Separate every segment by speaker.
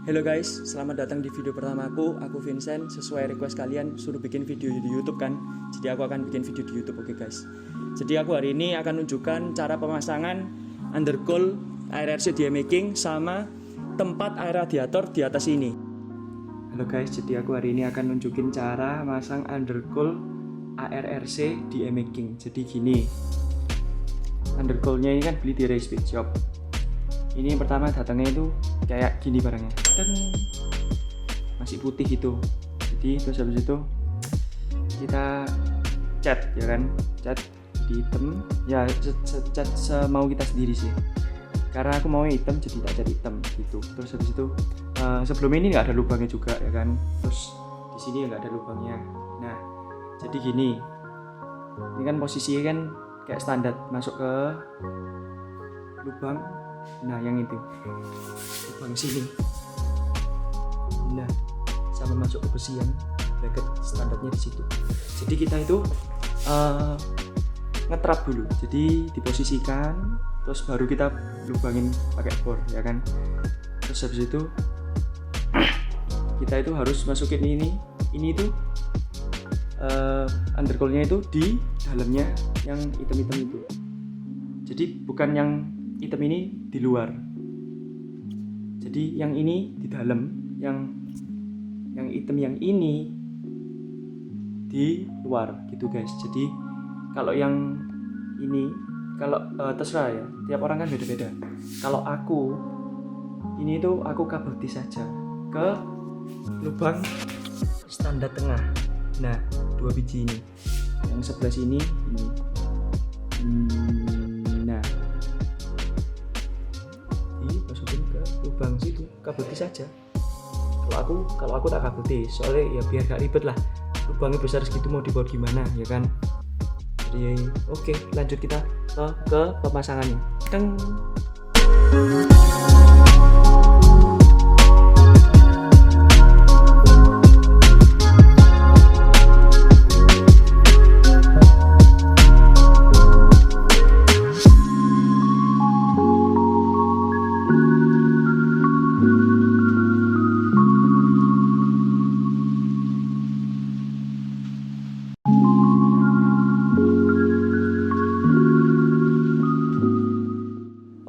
Speaker 1: Halo guys, selamat datang di video pertama aku Vincent. Sesuai request kalian suruh bikin video di YouTube kan. Jadi aku akan bikin video di YouTube, oke guys. Jadi aku hari ini akan nunjukkan cara pemasangan undercool ARRC DE making sama tempat air radiator di atas ini. Halo guys, jadi aku hari ini akan nunjukin cara masang undercool ARRC DE making. Jadi gini, undercoolnya ini kan beli di Ray Speed Shop. Ini yang pertama datangnya itu kayak gini barangnya, masih putih gitu. Jadi terus habis itu kita cat ya kan, cat di hitam ya, cat semau kita sendiri sih. Karena aku mau hitam jadi tak cat hitam gitu. Terus habis itu sebelum ini nggak ada lubangnya juga ya kan. Terus di sini nggak ada lubangnya. Nah jadi gini, ini kan posisinya kan kayak standar, masuk ke lubang. Nah yang itu lubang sini, nah sama masuk ke besi yang bracket standarnya di situ. Jadi kita itu ngetrap dulu, jadi diposisikan, terus baru kita lubangin pakai bor ya kan. Terus habis itu kita itu harus masukin ini tuh undercoolnya itu di dalamnya yang hitam-hitam itu. Jadi bukan yang hitam ini di luar, jadi yang ini di dalam, yang hitam yang ini di luar gitu guys. Jadi kalau yang ini, kalau terserah ya, tiap orang kan beda-beda. Kalau aku ini tuh aku kabuti saja ke lubang standar tengah. Nah 2 biji ini, yang sebelah sini ini. Nah masukin ke lubang situ, kabuti saja. Kalau aku tak kabuti, soalnya ya biar gak ribet lah, lubangnya besar segitu mau dibuat gimana ya kan. Jadi oke, lanjut kita ke pemasangannya. Teng.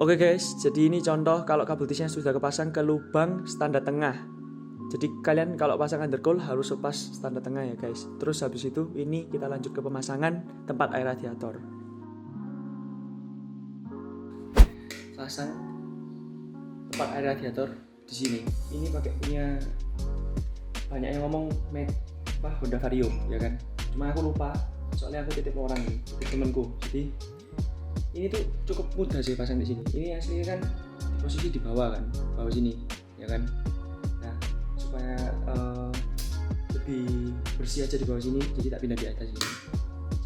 Speaker 1: Oke guys, jadi ini contoh kalau kabel tisnya sudah kepasang ke lubang standar tengah. Jadi kalian kalau pasang undercool harus lepas standar tengah ya guys. Terus habis itu ini kita lanjut ke pemasangan tempat air radiator. Pasang tempat air radiator di sini. Ini pakai punya, banyak yang ngomong Honda Vario ya kan. Cuma aku lupa, soalnya aku titip orang nih, titip temanku. Jadi ini tuh cukup mudah sih pasang di sini. Ini aslinya kan posisi di bawah kan, bawah sini ya kan. Nah supaya lebih bersih aja di bawah sini, jadi tak pindah di atas ini.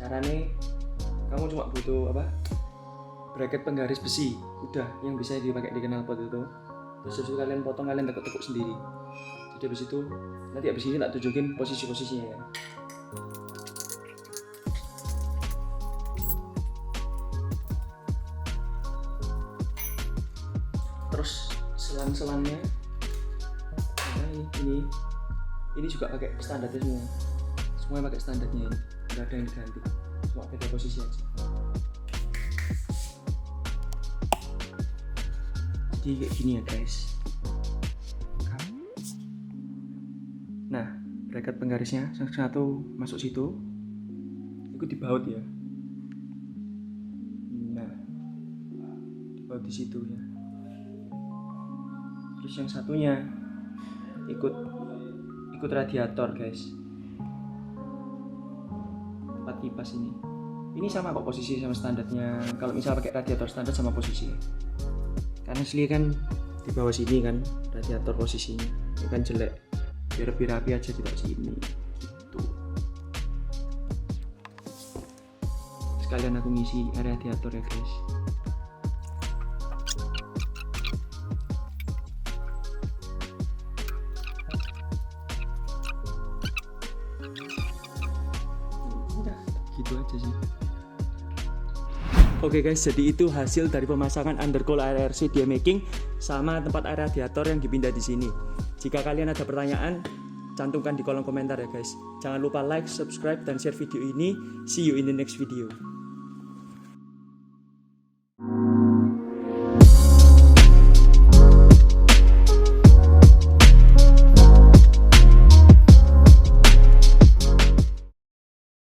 Speaker 1: Caranya kamu cuma butuh bracket penggaris besi, udah, yang bisa dipakai di knalpot itu. Terus habis itu kalian potong, kalian tekuk-tekuk sendiri. Jadi habis itu nanti habis ini tak tunjukin posisi-posisinya ya. Terus selang-selangnya, nah ini juga pakai standarnya semua pakai standarnya ini, nggak ada yang diganti, cuma beda posisi aja. Jadi kayak gini ya guys. Nah bracket penggarisnya satu masuk situ, ikut dibaut ya. Nah dibaut di situ ya. Terus yang satunya ikut radiator guys, tempat kipas ini. Ini sama kok posisi sama standarnya. Kalau misal pakai radiator standar sama posisi. Karena asli kan di bawah sini kan radiator posisinya, ini kan jelek. Biar lebih rapi aja di bawah sini. Gitu. Sekalian aku ngisi radiator ya guys. Gitu aja sih. Oke guys, jadi itu hasil dari pemasangan undercool ARC dia making sama tempat air radiator yang dipindah di sini. Jika kalian ada pertanyaan, cantumkan di kolom komentar ya guys. Jangan lupa like, subscribe, dan share video ini. See you in the next video.